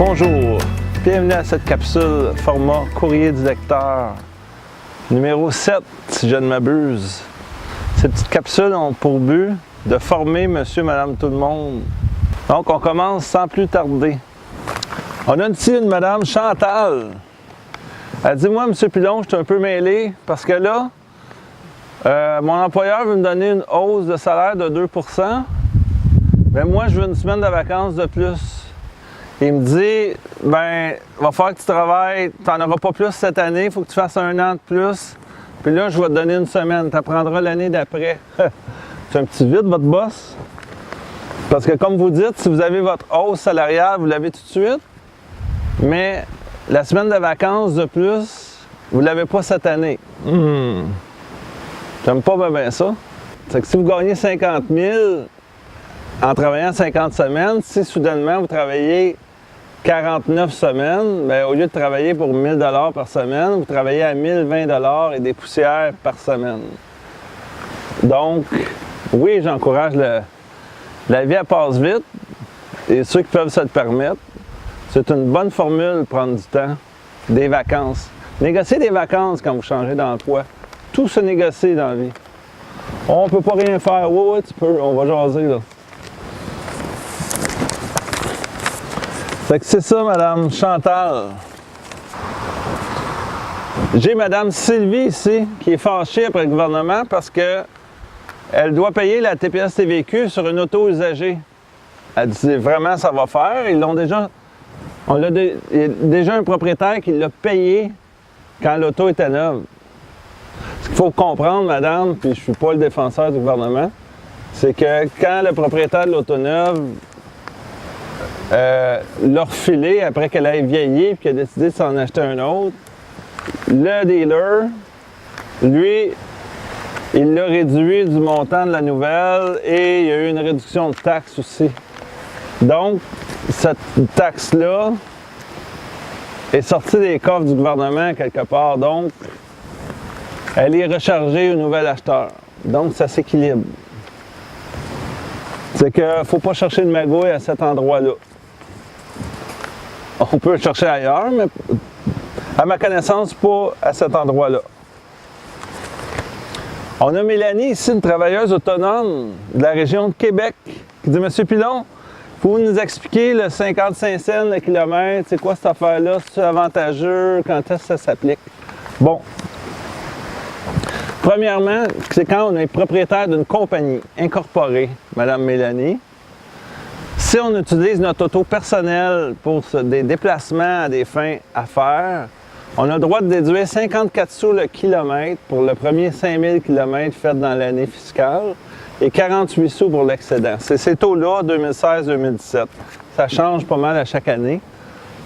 Bonjour, bienvenue à cette capsule format courrier du lecteur numéro 7 si je ne m'abuse. Ces petites capsules ont pour but de former monsieur, madame, tout le monde. Donc on commence sans plus tarder. On a ici une madame Chantal. Elle dit: moi monsieur Pilon, je suis un peu mêlé parce que là, mon employeur veut me donner une hausse de salaire de 2%, mais moi je veux une semaine de vacances de plus. Il me dit: ben, il va falloir que tu travailles, tu n'en auras pas plus cette année, il faut que tu fasses 1 an de plus. Puis là, je vais te donner une semaine, tu apprendras l'année d'après. C'est un petit vide, votre boss? Parce que comme vous dites, si vous avez votre hausse salariale, vous l'avez tout de suite, mais la semaine de vacances de plus, vous ne l'avez pas cette année. J'aime pas bien ça. C'est que si vous gagnez 50 000 en travaillant 50 semaines, si soudainement vous travaillez 49 semaines, bien, au lieu de travailler pour 1 000 par semaine, vous travaillez à 1 020 et des poussières par semaine. Donc, oui, j'encourage la vie, elle passe vite, et ceux qui peuvent se le permettre, c'est une bonne formule, prendre du temps, des vacances. Négocier des vacances quand vous changez d'emploi. Tout se négocie dans la vie. On ne peut pas rien faire. Oui, tu peux, on va jaser là. Fait que c'est ça, madame Chantal. J'ai madame Sylvie ici, qui est fâchée après le gouvernement parce que elle doit payer la TPS-TVQ sur une auto usagée. Elle dit vraiment ça va faire. Ils l'ont déjà. Il y a déjà un propriétaire qui l'a payé quand l'auto était neuve. Ce qu'il faut comprendre, madame, puis je ne suis pas le défenseur du gouvernement, c'est que quand le propriétaire de l'auto neuve l'a refilé après qu'elle ait vieilli et qu'il a décidé de s'en acheter un autre, le dealer, lui, il l'a réduit du montant de la nouvelle et il y a eu une réduction de taxe aussi. Donc, cette taxe-là est sortie des coffres du gouvernement quelque part. Donc, elle est rechargée au nouvel acheteur. Donc, ça s'équilibre. C'est qu'il ne faut pas chercher de magouille à cet endroit-là. On peut le chercher ailleurs, mais à ma connaissance, pas à cet endroit-là. On a Mélanie ici, une travailleuse autonome de la région de Québec, qui dit: monsieur Pilon, pouvez-vous nous expliquer le 55 cents le kilomètre, c'est quoi cette affaire-là, c'est avantageux, quand est-ce que ça s'applique? Bon. Premièrement, c'est quand on est propriétaire d'une compagnie incorporée, madame Mélanie. Si on utilise notre auto personnelle pour des déplacements à des fins affaires, on a le droit de déduire 54 sous le kilomètre pour le premier 5000 km fait dans l'année fiscale et 48 sous pour l'excédent. C'est ces taux-là, 2016-2017. Ça change pas mal à chaque année,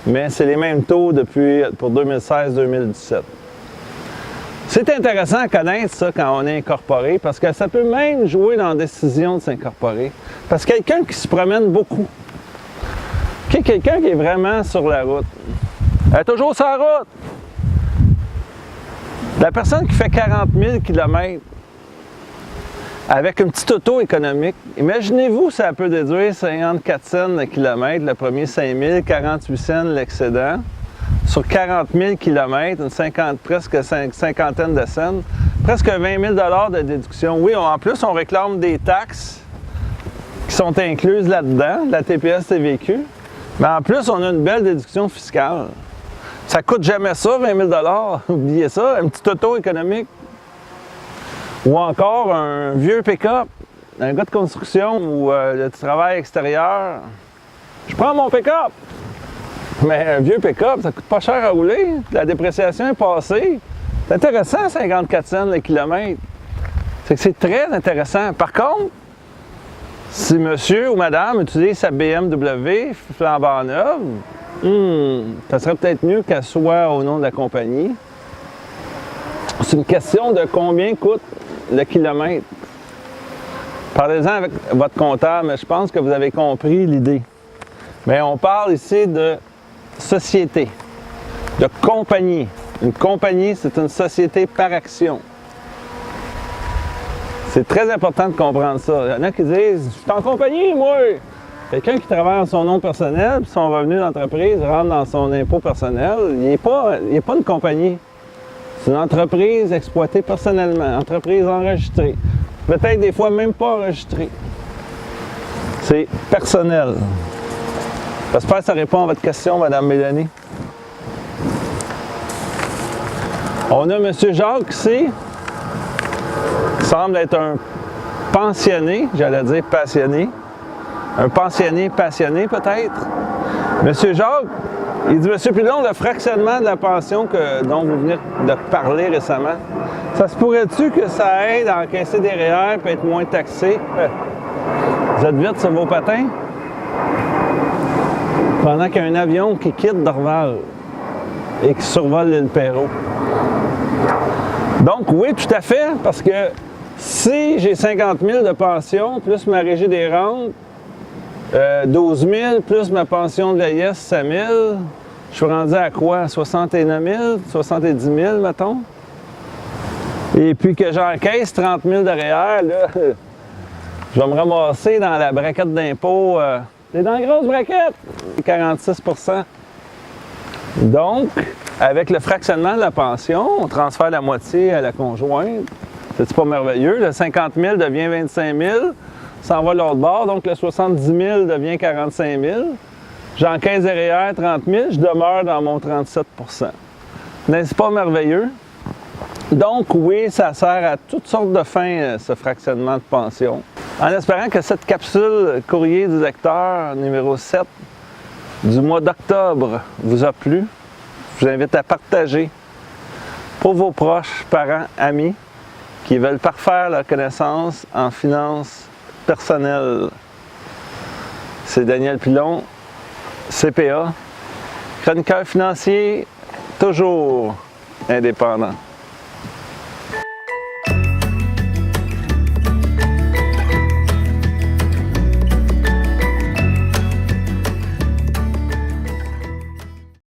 mais c'est les mêmes taux pour 2016-2017. C'est intéressant à connaître ça quand on est incorporé, parce que ça peut même jouer dans la décision de s'incorporer. Parce que quelqu'un qui se promène beaucoup, quelqu'un qui est vraiment sur la route, elle est toujours sur la route. La personne qui fait 40 000 km avec une petite auto économique, imaginez-vous ça peut déduire 54 cents le kilomètre, le premier 5 000, 48 cents l'excédent. Sur 40 000 km, presque cinquantaine de cents, presque 20 000 $ de déduction. Oui, en plus, on réclame des taxes qui sont incluses là-dedans, la TPS-TVQ, mais en plus, on a une belle déduction fiscale. Ça coûte jamais ça, 20 000 $, oubliez ça, une petite auto économique. Ou encore un vieux pick-up, un gars de construction ou du travail extérieur. Je prends mon pick-up! Mais un vieux pick-up, ça coûte pas cher à rouler. La dépréciation est passée. C'est intéressant, 54 cents le kilomètre. C'est très intéressant. Par contre, si monsieur ou madame utilise sa BMW flambant neuve, ça serait peut-être mieux qu'elle soit au nom de la compagnie. C'est une question de combien coûte le kilomètre. Parlez-en avec votre comptable, mais je pense que vous avez compris l'idée. Mais on parle ici de société, de compagnie. Une compagnie, c'est une société par action. C'est très important de comprendre ça. Il y en a qui disent: je suis en compagnie, moi! Quelqu'un qui travaille en son nom personnel, puis son revenu d'entreprise rentre dans son impôt personnel, il n'est pas une compagnie. C'est une entreprise exploitée personnellement, entreprise enregistrée. Peut-être des fois même pas enregistrée. C'est personnel. J'espère que ça répond à votre question, Mme Mélanie. On a M. Jacques ici, qui semble être un pensionné, j'allais dire passionné. Un pensionné passionné peut-être. M. Jacques, il dit, M. Pilon, le fractionnement de la pension dont vous venez de parler récemment, ça se pourrait-tu que ça aide à encaisser des REER et être moins taxé? Vous êtes vite sur vos patins? Pendant qu'il y a un avion qui quitte Dorval et qui survole l'île Perrot. Donc oui, tout à fait, parce que si j'ai 50 000 de pension, plus ma régie des rentes, 12 000, plus ma pension de vieillesse, 5 000, je suis rendu à quoi? 69 000, 70 000, mettons? Et puis que j'encaisse 30 000 de REER, là, je vais me ramasser dans la braquette d'impôt. C'est dans la grosse braquette, 46 %. Donc, avec le fractionnement de la pension, on transfère la moitié à la conjointe. C'est pas merveilleux? Le 50 000 devient 25 000, s'en va de l'autre bord, donc le 70 000 devient 45 000. J'encaisse des REER 30 000, je demeure dans mon 37 %. N'est-ce pas merveilleux? Donc oui, ça sert à toutes sortes de fins, ce fractionnement de pension. En espérant que cette capsule Courrier du lecteur numéro 7 du mois d'octobre vous a plu, je vous invite à partager pour vos proches, parents, amis qui veulent parfaire leur connaissance en finances personnelles. C'est Daniel Pilon, CPA, chroniqueur financier, toujours indépendant.